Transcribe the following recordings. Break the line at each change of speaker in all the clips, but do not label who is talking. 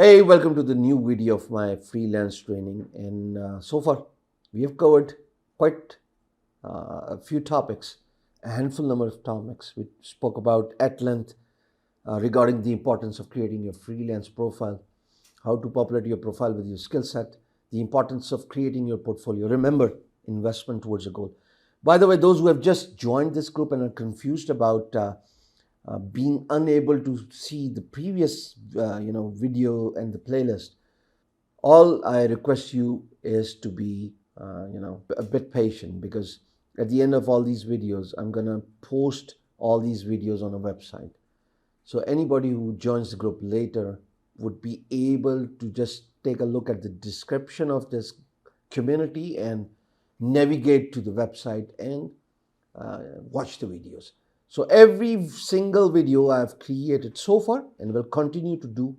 Hey, welcome to the new video of my freelance training. And so far, we have covered quite a few topics, a handful number of topics. We spoke about at length regarding the importance of creating your freelance profile, how to populate your profile with your skill set, the importance of creating your portfolio. Remember, investment towards a goal. By the way, those who have just joined this group and are confused about being unable to see the previous video and the playlist, all I request you is to be a bit patient, because at the end of all these videos I'm gonna post all these videos on a website, so anybody who joins the group later would be able to just take a look at the description of this community and navigate to the website and watch the videos. So every single video I've created so far and will continue to do,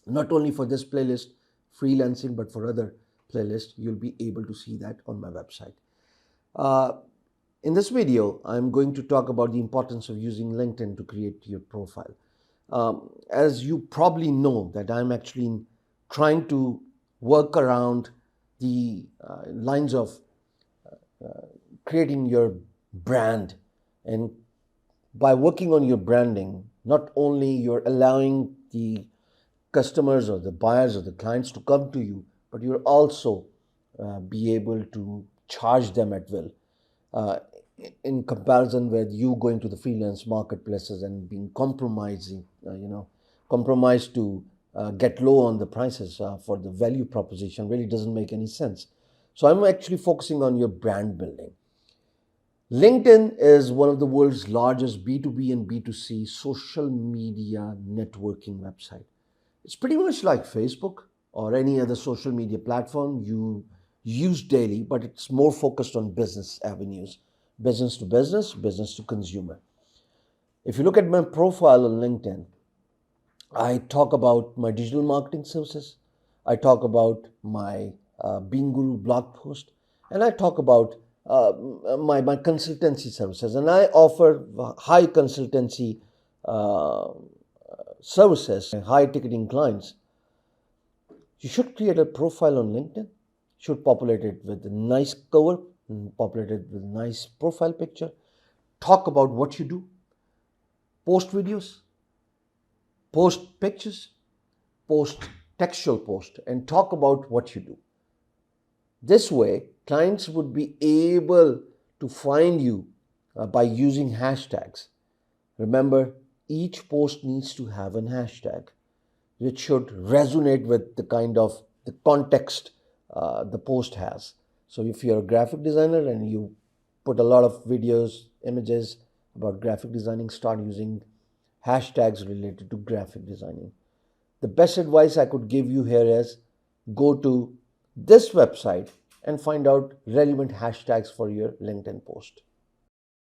not only for this playlist, freelancing, but for other playlists, you'll be able to see that on my website. In this video, I'm going to talk about the importance of using LinkedIn to create your profile. As you probably know, that I'm actually trying to work around the lines of creating your brand. And by working on your branding, not only you're allowing the customers or the buyers or the clients to come to you, but you'll also be able to charge them at will, in comparison with you going to the freelance marketplaces and being compromised to get low on the prices for the value proposition really doesn't make any sense. So I'm actually focusing on your brand building. LinkedIn is one of the world's largest B2B and B2C social media networking website. It's pretty much like Facebook or any other social media platform you use daily, but it's more focused on business avenues, business to business, business to consumer. If you look at my profile on LinkedIn, I talk about my digital marketing services, I talk about my Being Guru blog post, and I talk about my consultancy services, and I offer high consultancy services, high ticketing clients. You should create a profile on LinkedIn, should populate it with a nice cover, populate it with a nice profile picture, talk about what you do, post videos, post pictures, post textual post, and talk about what you do. This way, clients would be able to find you by using hashtags. Remember, each post needs to have an hashtag which should resonate with the kind of the context the post has. So if you're a graphic designer and you put a lot of videos, images about graphic designing, start using hashtags related to graphic designing. The best advice I could give you here is go to this website and find out relevant hashtags for your LinkedIn post.